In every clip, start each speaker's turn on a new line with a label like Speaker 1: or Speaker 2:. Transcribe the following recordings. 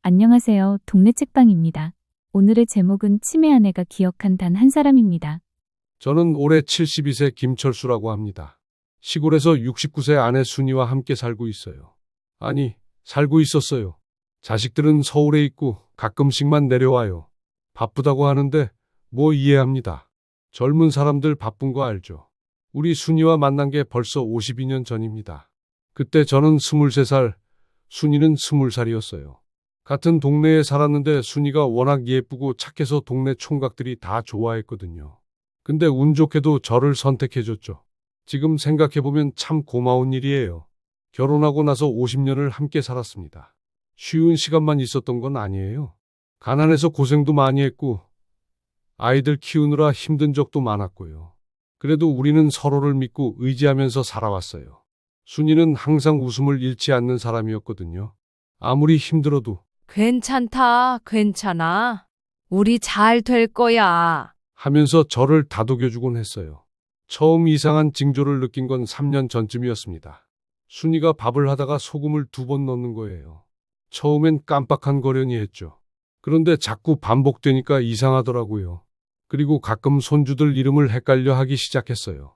Speaker 1: 안녕하세요. 동네 책방입니다. 오늘의 제목은 치매 아내가 기억한 단 한 사람입니다.
Speaker 2: 저는 올해 72세 김철수라고 합니다. 시골에서 69세 아내 순이와 함께 살고 있어요. 아니, 살고 있었어요. 자식들은 서울에 있고 가끔씩만 내려와요. 바쁘다고 하는데 뭐 이해합니다. 젊은 사람들 바쁜 거 알죠? 우리 순이와 만난 게 벌써 52년 전입니다. 그때 저는 23살, 순이는 20살이었어요. 같은 동네에 살았는데 순이가 워낙 예쁘고 착해서 동네 총각들이 다 좋아했거든요. 근데 운 좋게도 저를 선택해줬죠. 지금 생각해보면 참 고마운 일이에요. 결혼하고 나서 50년을 함께 살았습니다. 쉬운 시간만 있었던 건 아니에요. 가난해서 고생도 많이 했고, 아이들 키우느라 힘든 적도 많았고요. 그래도 우리는 서로를 믿고 의지하면서 살아왔어요. 순이는 항상 웃음을 잃지 않는 사람이었거든요. 아무리 힘들어도
Speaker 3: 괜찮다, 괜찮아. 우리 잘 될 거야.
Speaker 2: 하면서 저를 다독여주곤 했어요. 처음 이상한 징조를 느낀 건 3년 전쯤이었습니다. 순이가 밥을 하다가 소금을 2번 넣는 거예요. 처음엔 깜빡한 거려니 했죠. 그런데 자꾸 반복되니까 이상하더라고요. 그리고 가끔 손주들 이름을 헷갈려 하기 시작했어요.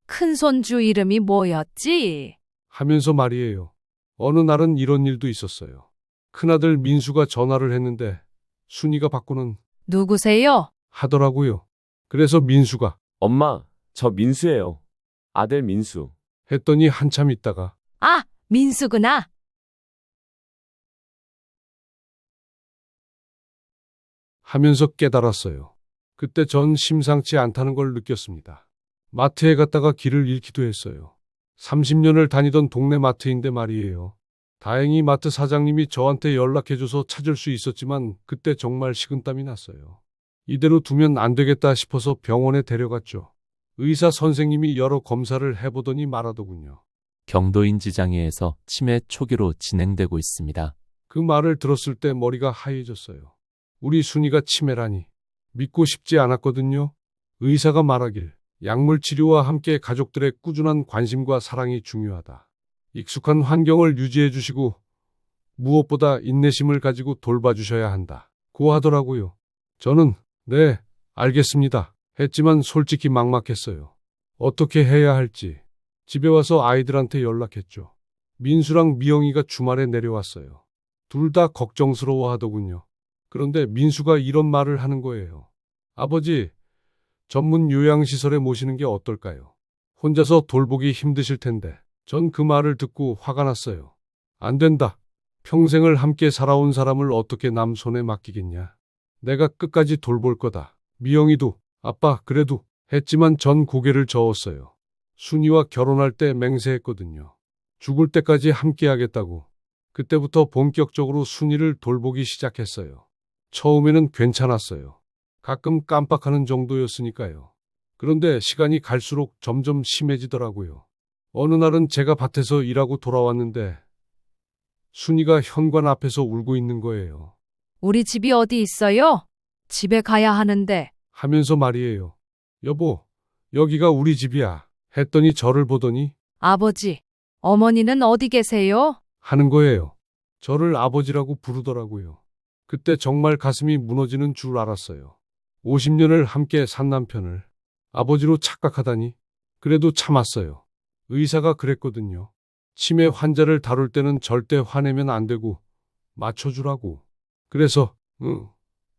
Speaker 3: 큰손주 이름이 뭐였지?
Speaker 2: 하면서 말이에요. 어느 날은 이런 일도 있었어요. 큰아들 민수가 전화를 했는데 순이가 받고는
Speaker 3: 누구세요?
Speaker 2: 하더라고요. 그래서 민수가
Speaker 4: 엄마, 저 민수예요. 아들 민수.
Speaker 2: 했더니 한참 있다가
Speaker 3: 아, 민수구나.
Speaker 2: 하면서 깨달았어요. 그때 전 심상치 않다는 걸 느꼈습니다. 마트에 갔다가 길을 잃기도 했어요. 30년을 다니던 동네 마트인데 말이에요. 다행히 마트 사장님이 저한테 연락해줘서 찾을 수 있었지만 그때 정말 식은땀이 났어요. 이대로 두면 안 되겠다 싶어서 병원에 데려갔죠. 의사 선생님이 여러 검사를 해보더니 말하더군요.
Speaker 5: 경도인지장애에서 치매 초기로 진행되고 있습니다.
Speaker 2: 그 말을 들었을 때 머리가 하얘졌어요. 우리 순이가 치매라니 믿고 싶지 않았거든요. 의사가 말하길 약물 치료와 함께 가족들의 꾸준한 관심과 사랑이 중요하다. 익숙한 환경을 유지해 주시고 무엇보다 인내심을 가지고 돌봐주셔야 한다. 고 하더라고요. 저는 네, 알겠습니다. 했지만 솔직히 막막했어요. 어떻게 해야 할지. 집에 와서 아이들한테 연락했죠. 민수랑 미영이가 주말에 내려왔어요. 둘 다 걱정스러워 하더군요. 그런데 민수가 이런 말을 하는 거예요. 아버지, 전문 요양시설에 모시는 게 어떨까요? 혼자서 돌보기 힘드실 텐데. 전 그 말을 듣고 화가 났어요. 안 된다. 평생을 함께 살아온 사람을 어떻게 남 손에 맡기겠냐. 내가 끝까지 돌볼 거다. 미영이도 아빠 그래도 했지만 전 고개를 저었어요. 순이와 결혼할 때 맹세했거든요. 죽을 때까지 함께 하겠다고. 그때부터 본격적으로 순이를 돌보기 시작했어요. 처음에는 괜찮았어요. 가끔 깜빡하는 정도였으니까요. 그런데 시간이 갈수록 점점 심해지더라고요. 어느 날은 제가 밭에서 일하고 돌아왔는데 순이가 현관 앞에서 울고 있는 거예요.
Speaker 3: 우리 집이 어디 있어요? 집에 가야 하는데.
Speaker 2: 하면서 말이에요. 여보, 여기가 우리 집이야. 했더니 저를 보더니
Speaker 3: 아버지, 어머니는 어디 계세요?
Speaker 2: 하는 거예요. 저를 아버지라고 부르더라고요. 그때 정말 가슴이 무너지는 줄 알았어요. 50년을 함께 산 남편을 아버지로 착각하다니. 그래도 참았어요. 의사가 그랬거든요. 치매 환자를 다룰 때는 절대 화내면 안 되고 맞춰주라고. 그래서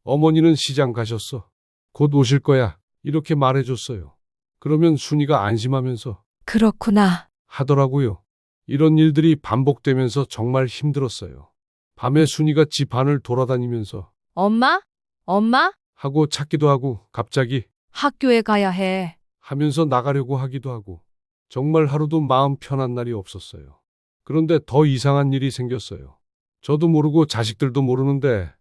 Speaker 2: 어머니는 시장 가셨어. 곧 오실 거야. 이렇게 말해줬어요. 그러면 순이가 안심하면서
Speaker 3: 그렇구나.
Speaker 2: 하더라고요. 이런 일들이 반복되면서 정말 힘들었어요. 밤에 순이가 집 안을 돌아다니면서
Speaker 3: 엄마? 엄마?
Speaker 2: 하고 찾기도 하고 갑자기
Speaker 3: 학교에 가야 해.
Speaker 2: 하면서 나가려고 하기도 하고 정말 하루도 마음 편한 날이 없었어요. 그런데 더 이상한 일이 생겼어요. 저도 모르고 자식들도 모르는데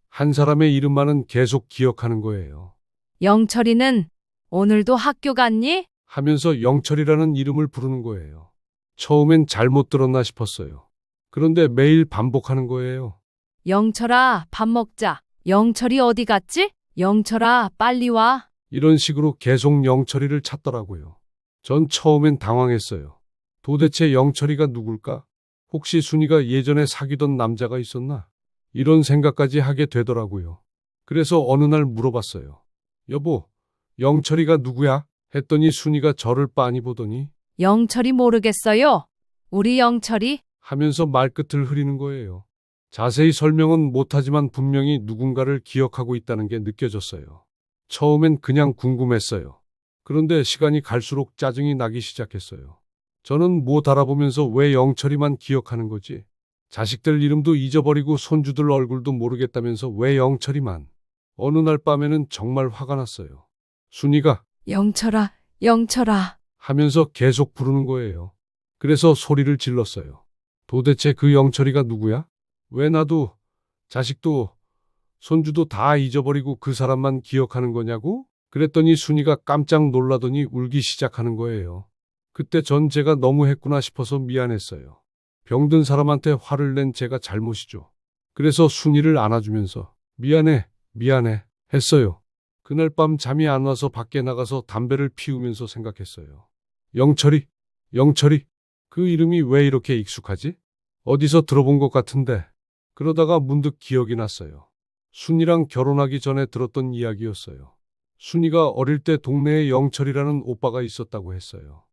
Speaker 2: 한 사람의 이름만은 계속 기억하는 거예요.
Speaker 3: 영철이는 오늘도 학교 갔니?
Speaker 2: 하면서 영철이라는 이름을 부르는 거예요. 처음엔 잘못 들었나 싶었어요. 그런데 매일 반복하는 거예요.
Speaker 3: 영철아, 밥 먹자. 영철이 어디 갔지? 영철아, 빨리 와.
Speaker 2: 이런 식으로 계속 영철이를 찾더라고요. 전 처음엔 당황했어요. 도대체 영철이가 누굴까? 혹시 순이가 예전에 사귀던 남자가 있었나? 이런 생각까지 하게 되더라고요. 그래서 어느 날 물어봤어요. 여보, 영철이가 누구야? 했더니 순이가 저를 빤히 보더니
Speaker 3: 영철이 모르겠어요. 우리 영철이
Speaker 2: 하면서 말끝을 흐리는 거예요. 자세히 설명은 못하지만 분명히 누군가를 기억하고 있다는 게 느껴졌어요. 처음엔 그냥 궁금했어요. 그런데 시간이 갈수록 짜증이 나기 시작했어요. 저는 못 알아보면서 왜 영철이만 기억하는 거지? 자식들 이름도 잊어버리고 손주들 얼굴도 모르겠다면서 왜 영철이만? 어느 날 밤에는 정말 화가 났어요. 순이가
Speaker 3: 영철아, 영철아.
Speaker 2: 하면서 계속 부르는 거예요. 그래서 소리를 질렀어요. 도대체 그 영철이가 누구야? 왜 나도, 자식도, 손주도 다 잊어버리고 그 사람만 기억하는 거냐고? 그랬더니 순이가 깜짝 놀라더니 울기 시작하는 거예요. 그때 전 제가 너무 했구나 싶어서 미안했어요. 병든 사람한테 화를 낸 제가 잘못이죠. 그래서 순이를 안아주면서 미안해, 미안해 했어요. 그날 밤 잠이 안 와서 밖에 나가서 담배를 피우면서 생각했어요. 영철이, 영철이, 그 이름이 왜 이렇게 익숙하지? 어디서 들어본 것 같은데. 그러다가 문득 기억이 났어요. 순이랑 결혼하기 전에 들었던 이야기였어요. 순이가 어릴 때 동네에 영철이라는 오빠가 있었다고 했어요.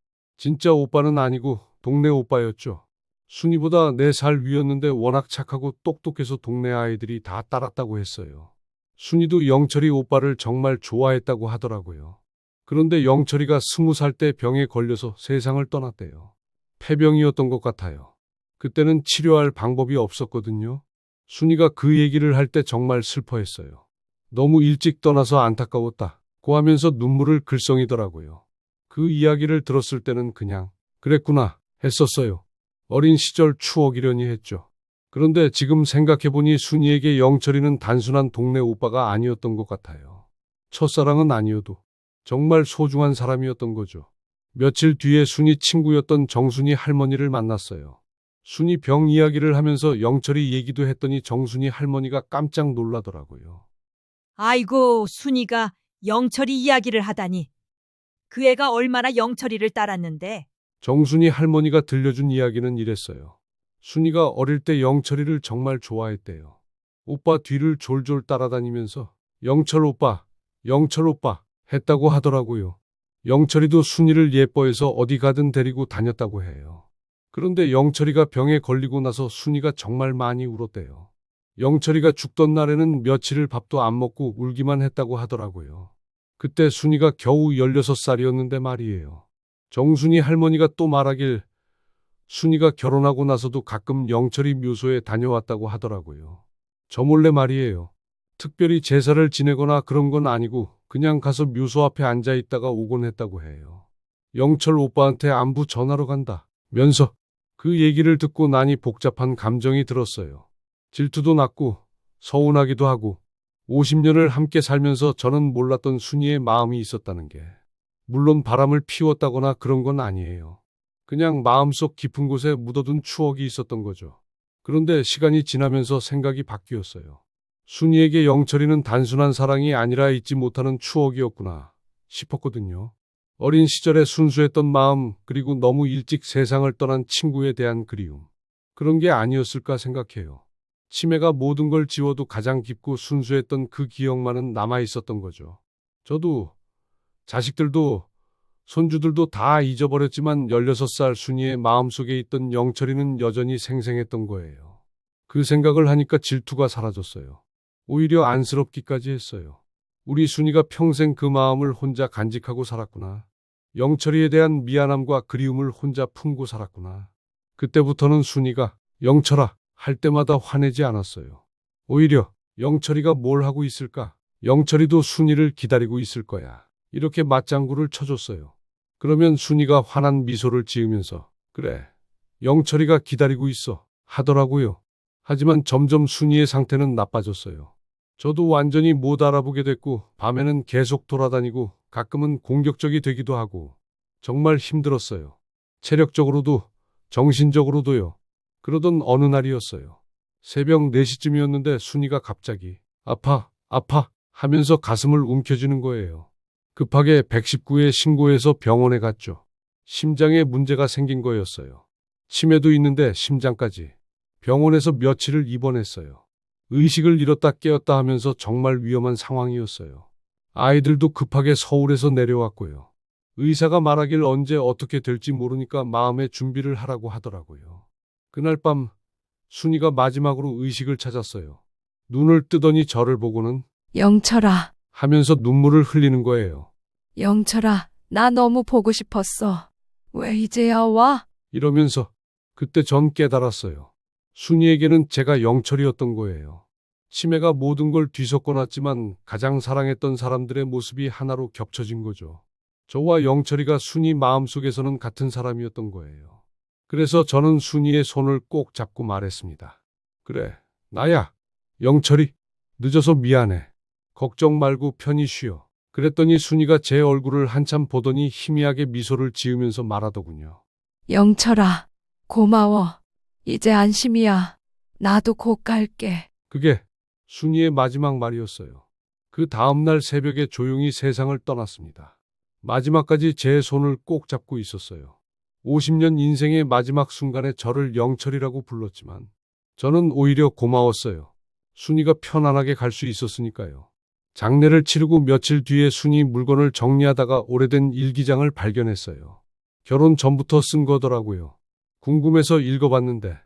Speaker 2: 진짜 오빠는 아니고 동네 오빠였죠. 순이보다 4살 위였는데 워낙 착하고 똑똑해서 동네 아이들이 다 따랐다고 했어요. 순이도 영철이 오빠를 정말 좋아했다고 하더라고요. 그런데 영철이가 20살 때 병에 걸려서 세상을 떠났대요. 폐병이었던 것 같아요. 그때는 치료할 방법이 없었거든요. 순이가 그 얘기를 할 때 정말 슬퍼했어요. 너무 일찍 떠나서 안타까웠다고 하면서 눈물을 글썽이더라고요. 그 이야기를 들었을 때는 그냥 그랬구나 했었어요. 어린 시절 추억이려니 했죠. 그런데 지금 생각해보니 순이에게 영철이는 단순한 동네 오빠가 아니었던 것 같아요. 첫사랑은 아니어도 정말 소중한 사람이었던 거죠. 며칠 뒤에 순이 친구였던 정순이 할머니를 만났어요. 순이 병 이야기를 하면서 영철이 얘기도 했더니 정순이 할머니가 깜짝 놀라더라고요.
Speaker 6: 아이고, 순이가 영철이 이야기를 하다니. 그 애가 얼마나 영철이를 따랐는데.
Speaker 2: 정순이 할머니가 들려준 이야기는 이랬어요. 순이가 어릴 때 영철이를 정말 좋아했대요. 오빠 뒤를 졸졸 따라다니면서 영철 오빠, 영철 오빠 했다고 하더라고요. 영철이도 순이를 예뻐해서 어디 가든 데리고 다녔다고 해요. 그런데 영철이가 병에 걸리고 나서 순이가 정말 많이 울었대요. 영철이가 죽던 날에는 며칠을 밥도 안 먹고 울기만 했다고 하더라고요. 그때 순이가 겨우 16살이었는데 말이에요. 정순이 할머니가 또 말하길 순이가 결혼하고 나서도 가끔 영철이 묘소에 다녀왔다고 하더라고요. 저 몰래 말이에요. 특별히 제사를 지내거나 그런 건 아니고 그냥 가서 묘소 앞에 앉아 있다가 오곤 했다고 해요. 영철 오빠한테 안부 전하러 간다 면서 그 얘기를 듣고 나니 복잡한 감정이 들었어요. 질투도 났고 서운하기도 하고 50년을 함께 살면서 저는 몰랐던 순이의 마음이 있었다는 게 물론 바람을 피웠다거나 그런 건 아니에요. 그냥 마음속 깊은 곳에 묻어둔 추억이 있었던 거죠. 그런데 시간이 지나면서 생각이 바뀌었어요. 순이에게 영철이는 단순한 사랑이 아니라 잊지 못하는 추억이었구나 싶었거든요. 어린 시절의 순수했던 마음, 그리고 너무 일찍 세상을 떠난 친구에 대한 그리움. 그런 게 아니었을까 생각해요. 치매가 모든 걸 지워도 가장 깊고 순수했던 그 기억만은 남아 있었던 거죠. 저도, 자식들도, 손주들도 다 잊어버렸지만 16살 순이의 마음속에 있던 영철이는 여전히 생생했던 거예요. 그 생각을 하니까 질투가 사라졌어요. 오히려 안쓰럽기까지 했어요. 우리 순이가 평생 그 마음을 혼자 간직하고 살았구나. 영철이에 대한 미안함과 그리움을 혼자 품고 살았구나. 그때부터는 순이가 영철아 할 때마다 화내지 않았어요. 오히려 영철이가 뭘 하고 있을까? 영철이도 순이를 기다리고 있을 거야. 이렇게 맞장구를 쳐줬어요. 그러면 순이가 환한 미소를 지으면서 그래, 영철이가 기다리고 있어 하더라고요. 하지만 점점 순이의 상태는 나빠졌어요. 저도 완전히 못 알아보게 됐고 밤에는 계속 돌아다니고 가끔은 공격적이 되기도 하고 정말 힘들었어요. 체력적으로도 정신적으로도요. 그러던 어느 날이었어요. 새벽 4시쯤이었는데 순이가 갑자기 아파 하면서 가슴을 움켜쥐는 거예요. 급하게 119에 신고해서 병원에 갔죠. 심장에 문제가 생긴 거였어요. 치매도 있는데 심장까지. 병원에서 며칠을 입원했어요. 의식을 잃었다 깨었다 하면서 정말 위험한 상황이었어요. 아이들도 급하게 서울에서 내려왔고요. 의사가 말하길 언제 어떻게 될지 모르니까 마음의 준비를 하라고 하더라고요. 그날 밤 순이가 마지막으로 의식을 찾았어요. 눈을 뜨더니 저를 보고는
Speaker 3: 영철아,
Speaker 2: 하면서 눈물을 흘리는 거예요.
Speaker 3: 영철아, 나 너무 보고 싶었어. 왜 이제야 와?
Speaker 2: 이러면서 그때 전 깨달았어요. 순이에게는 제가 영철이었던 거예요. 치매가 모든 걸 뒤섞어놨지만 가장 사랑했던 사람들의 모습이 하나로 겹쳐진 거죠. 저와 영철이가 순이 마음속에서는 같은 사람이었던 거예요. 그래서 저는 순이의 손을 꼭 잡고 말했습니다. 그래, 나야. 영철이. 늦어서 미안해. 걱정 말고 편히 쉬어. 그랬더니 순이가 제 얼굴을 한참 보더니 희미하게 미소를 지으면서 말하더군요.
Speaker 3: 영철아, 고마워. 이제 안심이야. 나도 곧 갈게.
Speaker 2: 그게 순이의 마지막 말이었어요. 그 다음날 새벽에 조용히 세상을 떠났습니다. 마지막까지 제 손을 꼭 잡고 있었어요. 50년 인생의 마지막 순간에 저를 영철이라고 불렀지만 저는 오히려 고마웠어요. 순이가 편안하게 갈 수 있었으니까요. 장례를 치르고 며칠 뒤에 순이 물건을 정리하다가 오래된 일기장을 발견했어요. 결혼 전부터 쓴 거더라고요. 궁금해서 읽어봤는데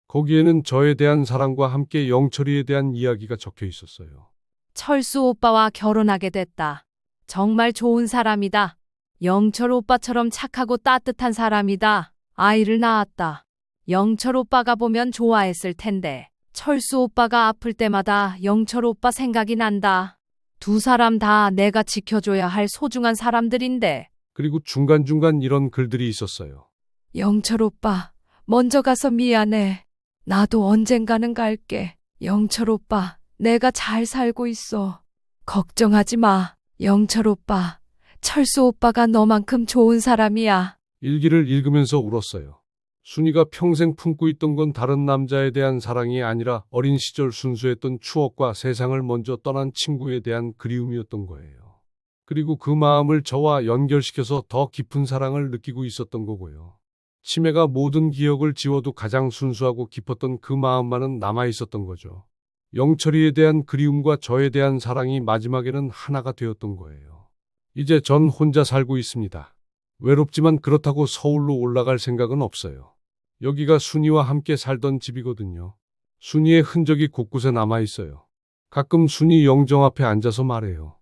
Speaker 2: 거기에는 저에 대한 사랑과 함께 영철이에 대한 이야기가 적혀 있었어요.
Speaker 3: 철수 오빠와 결혼하게 됐다. 정말 좋은 사람이다. 영철 오빠처럼 착하고 따뜻한 사람이다. 아이를 낳았다. 영철 오빠가 보면 좋아했을 텐데. 철수 오빠가 아플 때마다 영철 오빠 생각이 난다. 두 사람 다 내가 지켜줘야 할 소중한 사람들인데.
Speaker 2: 그리고 중간중간 이런 글들이 있었어요.
Speaker 3: 영철 오빠, 먼저 가서 미안해. 나도 언젠가는 갈게. 영철 오빠, 내가 잘 살고 있어. 걱정하지 마. 영철 오빠, 철수 오빠가 너만큼 좋은 사람이야.
Speaker 2: 일기를 읽으면서 울었어요. 순이가 평생 품고 있던 건 다른 남자에 대한 사랑이 아니라 어린 시절 순수했던 추억과 세상을 먼저 떠난 친구에 대한 그리움이었던 거예요. 그리고 그 마음을 저와 연결시켜서 더 깊은 사랑을 느끼고 있었던 거고요. 치매가 모든 기억을 지워도 가장 순수하고 깊었던 그 마음만은 남아 있었던 거죠. 영철이에 대한 그리움과 저에 대한 사랑이 마지막에는 하나가 되었던 거예요. 이제 전 혼자 살고 있습니다. 외롭지만 그렇다고 서울로 올라갈 생각은 없어요. 여기가 순이와 함께 살던 집이거든요. 순이의 흔적이 곳곳에 남아 있어요. 가끔 순이 영정 앞에 앉아서 말해요.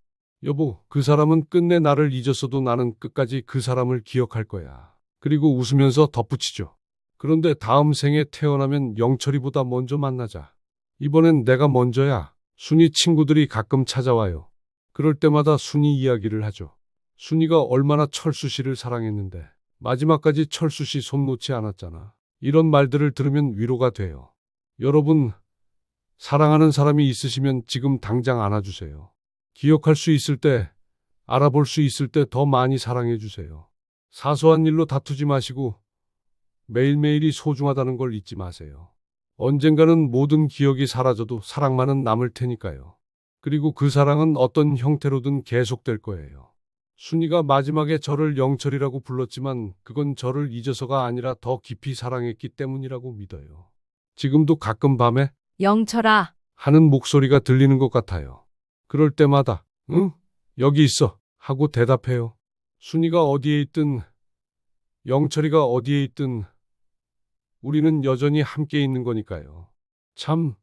Speaker 2: 여보, 그 사람은 끝내 나를 잊었어도 나는 끝까지 그 사람을 기억할 거야. 그리고 웃으면서 덧붙이죠. 그런데 다음 생에 태어나면 영철이보다 먼저 만나자. 이번엔 내가 먼저야. 순이 친구들이 가끔 찾아와요. 그럴 때마다 순이 이야기를 하죠. 순이가 얼마나 철수 씨를 사랑했는데 마지막까지 철수 씨 손 놓지 않았잖아. 이런 말들을 들으면 위로가 돼요. 여러분, 사랑하는 사람이 있으시면 지금 당장 안아주세요. 기억할 수 있을 때, 알아볼 수 있을 때 더 많이 사랑해 주세요. 사소한 일로 다투지 마시고 매일매일이 소중하다는 걸 잊지 마세요. 언젠가는 모든 기억이 사라져도 사랑만은 남을 테니까요. 그리고 그 사랑은 어떤 형태로든 계속될 거예요. 순이가 마지막에 저를 영철이라고 불렀지만 그건 저를 잊어서가 아니라 더 깊이 사랑했기 때문이라고 믿어요. 지금도 가끔 밤에
Speaker 3: 영철아,
Speaker 2: 하는 목소리가 들리는 것 같아요. 그럴 때마다 응? 여기 있어 하고 대답해요. 순이가 어디에 있든 영철이가 어디에 있든 우리는 여전히 함께 있는 거니까요. 참,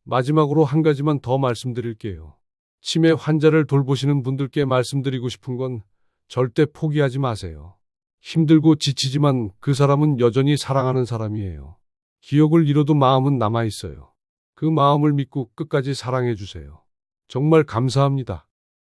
Speaker 2: 마지막으로 한 가지만 더 말씀드릴게요. 치매 환자를 돌보시는 분들께 말씀드리고 싶은 건 절대 포기하지 마세요. 힘들고 지치지만 그 사람은 여전히 사랑하는 사람이에요. 기억을 잃어도 마음은 남아 있어요. 그 마음을 믿고 끝까지 사랑해 주세요. 정말 감사합니다.